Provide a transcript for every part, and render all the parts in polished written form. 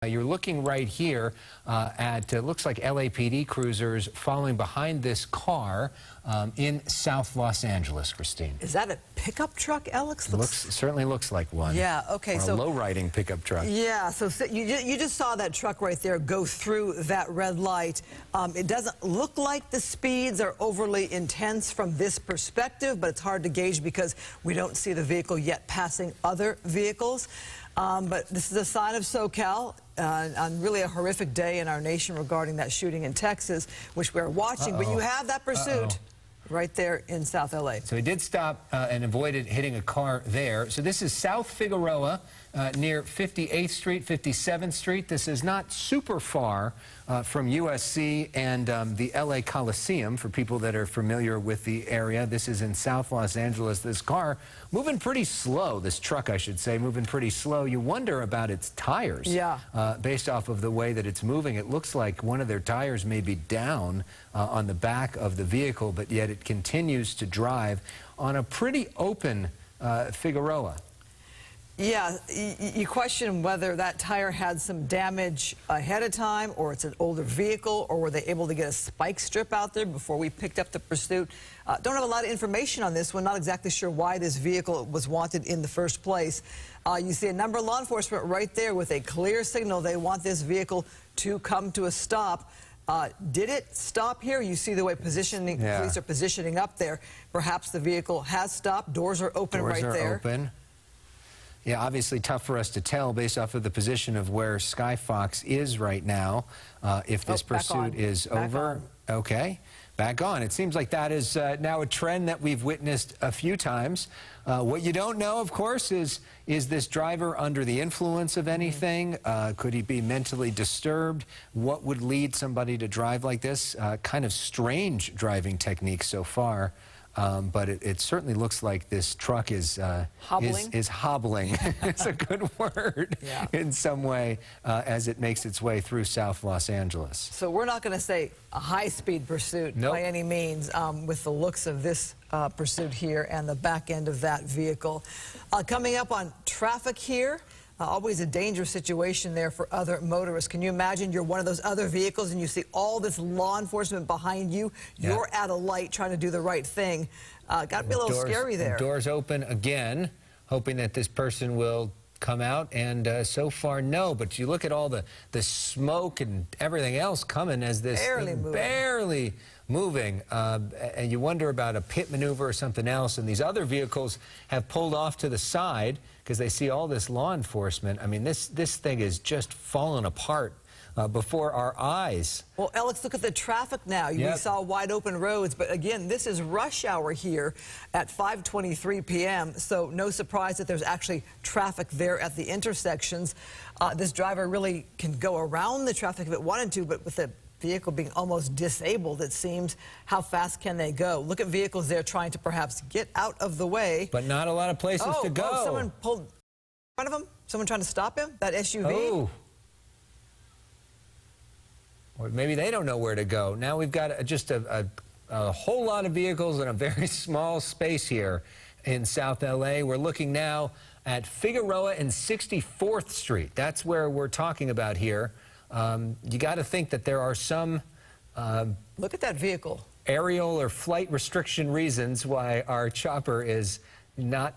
You're looking right here at, looks like LAPD cruisers following behind this car in South Los Angeles, Christine. Is that a pickup truck, Alex? Certainly looks like one. Yeah, okay. Or a low-riding pickup truck. Yeah, so you just saw that truck right there go through that red light. It doesn't look like the speeds are overly intense from this perspective, but it's hard to gauge because we don't see the vehicle yet passing other vehicles. But this is a sign of SoCal on really a horrific day in our nation regarding that shooting in Texas, which we're watching. But you have that pursuit right there in South LA. So he did stop and avoided hitting a car there. So this is South Figueroa near 58th Street, 57th Street. This is not super far from USC and the LA Coliseum, for people that are familiar with the area. This is in South Los Angeles. This car moving pretty slow, this truck I should say, moving pretty slow. You wonder about its tires. Yeah. Based off of the way that it's moving, it looks like one of their tires may be down on the back of the vehicle, but yet it continues to drive on a pretty open Figueroa. Yeah, you question whether that tire had some damage ahead of time, or it's an older vehicle, or were they able to get a spike strip out there before we picked up the pursuit. Don't have a lot of information on this one. Not exactly sure why this vehicle was wanted in the first place. You see a number of law enforcement right there with a clear signal they want this vehicle to come to a stop. Did it stop here? You see the way police are positioning up there. Perhaps the vehicle has stopped. Doors are open right there. Doors are open. Yeah, obviously tough for us to tell based off of the position of where Sky Fox is right now. If this pursuit is over. Okay, back on. It seems like that is now a trend that we've witnessed a few times. What you don't know, of course, is this driver under the influence of anything? Could he be mentally disturbed? What would lead somebody to drive like this? Kind of strange driving technique so far. But it certainly looks like this truck is hobbling. Is hobbling. It's a good word in some way as it makes its way through South Los Angeles. So we're not going to say a high-speed pursuit by any means with the looks of this pursuit here and the back end of that vehicle. Coming up on traffic here. Always a dangerous situation there for other motorists. Can you imagine you're one of those other vehicles and you see all this law enforcement behind you? You're at a light trying to do the right thing. Got to be a little scary there. Doors open again, hoping that this person will come out, and so far no. But you look at all the smoke and everything else coming as this barely moving, and you wonder about a pit maneuver or something else. And these other vehicles have pulled off to the side because they see all this law enforcement. I mean, this thing is just falling apart before our eyes. Well, Alex, look at the traffic now. You saw wide open roads, but again, this is rush hour here at 5:23 p.m., so no surprise that there's actually traffic there at the intersections. This driver really can go around the traffic if it wanted to, but with the vehicle being almost disabled, it seems, how fast can they go? Look at vehicles there trying to perhaps get out of the way. But not a lot of places to go. Oh, someone pulled in front of him? Someone trying to stop him? That SUV? Oh. Or maybe they don't know where to go. Now we've got just a whole lot of vehicles in a very small space here in South LA. We're looking now at Figueroa and 64th Street. That's where we're talking about here. You got to think that there are some look at that vehicle. Aerial or flight restriction reasons why our chopper is not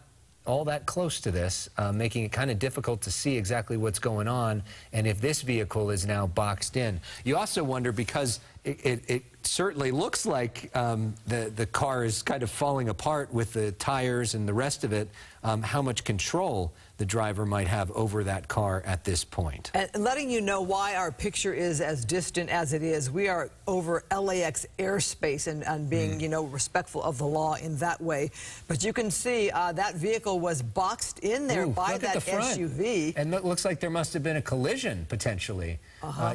all that close to this, making it kind of difficult to see exactly what's going on and if this vehicle is now boxed in. You also wonder, because it certainly looks like the car is kind of falling apart with the tires and the rest of it, how much control the driver might have over that car at this point. And letting you know why our picture is as distant as it is, we are over LAX airspace and being, you know, respectful of the law in that way. But you can see that vehicle was boxed in there by that SUV. And it looks like there must have been a collision potentially.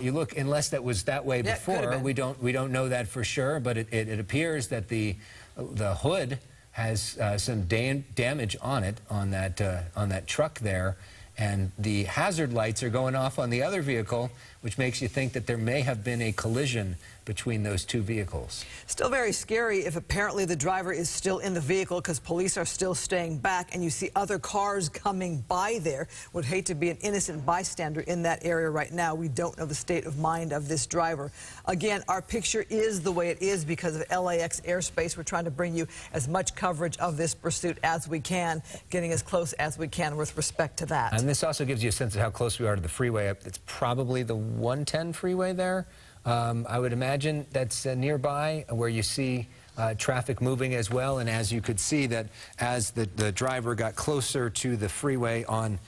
You look, unless that was that way before, we don't know that for sure, but it appears that the hood has some damage on it, on that truck there, and the hazard lights are going off on the other vehicle, which makes you think that there may have been a collision between those two vehicles. Still very scary if apparently the driver is still in the vehicle because police are still staying back and you see other cars coming by there. Would hate to be an innocent bystander in that area right now. We don't know the state of mind of this driver. Again, our picture is the way it is because of LAX airspace. We're trying to bring you as much coverage of this pursuit as we can, getting as close as we can with respect to that. And this also gives you a sense of how close we are to the freeway. It's probably the 110 freeway there. I would imagine that's nearby where you see traffic moving as well. And as you could see that as the driver got closer to the freeway on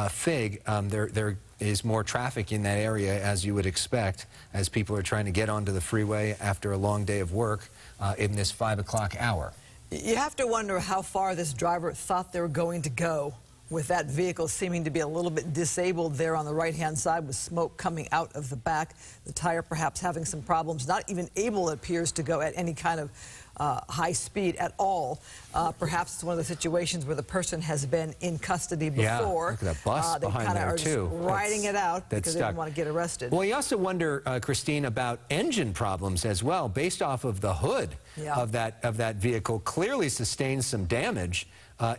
Fig, there is more traffic in that area, as you would expect, as people are trying to get onto the freeway after a long day of work in this 5 o'clock hour. You have to wonder how far this driver thought they were going to go with that vehicle seeming to be a little bit disabled there on the right-hand side with smoke coming out of the back. The tire perhaps having some problems, not even able, it appears, to go at any kind of high speed at all. Perhaps it's one of the situations where the person has been in custody before. Yeah, look at that bus behind there, too. Just riding it out because they didn't want to get arrested. Well, you also wonder, Christine, about engine problems as well, based off of the hood of that vehicle. Clearly sustained some damage.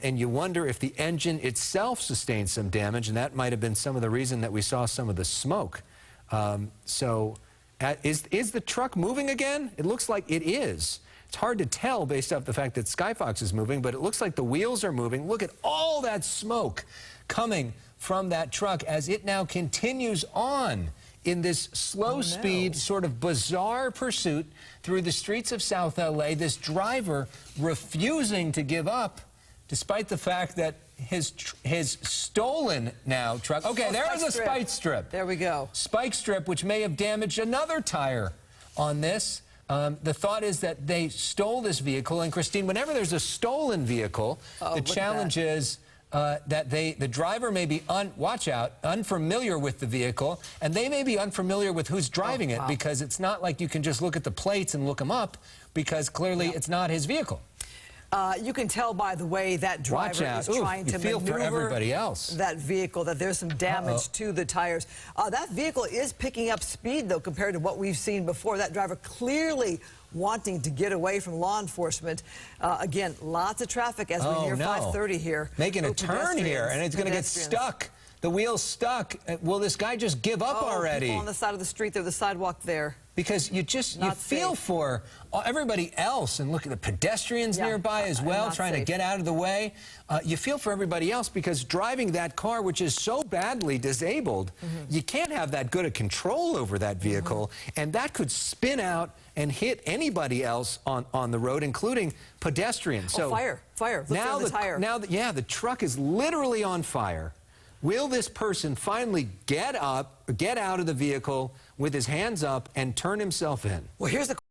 And you wonder if the engine itself sustained some damage, and that might have been some of the reason that we saw some of the smoke. Is the truck moving again? It looks like it is. It's hard to tell based off the fact that Skyfox is moving, but it looks like the wheels are moving. Look at all that smoke coming from that truck as it now continues on in this slow-speed, sort of bizarre pursuit through the streets of South LA. This driver refusing to give up, despite the fact that his stolen now truck. Okay, there is a spike strip. There we go. Spike strip, which may have damaged another tire on this. The thought is that they stole this vehicle. And Christine, whenever there's a stolen vehicle, the challenge is that the driver may be, watch out, unfamiliar with the vehicle, and they may be unfamiliar with who's driving it, because it's not like you can just look at the plates and look them up, because clearly it's not his vehicle. You can tell by the way that driver is trying to maneuver everybody else. That vehicle that there's some damage to the tires. That vehicle is picking up speed, though, compared to what we've seen before. That driver clearly wanting to get away from law enforcement. Again, lots of traffic as we near 5:30 here. Making a turn here, and it's going to get stuck. The wheel's stuck. Will this guy just give up already? People on the side of the street there, the sidewalk there. Because you feel for everybody else, and look at the pedestrians nearby as well, trying to get out of the way. You feel for everybody else because driving that car, which is so badly disabled, you can't have that good a control over that vehicle, and that could spin out and hit anybody else on the road, including pedestrians. So fire! Look at the tire. The truck is literally on fire. Will this person finally get out of the vehicle with his hands up and turn himself in? Well, here's the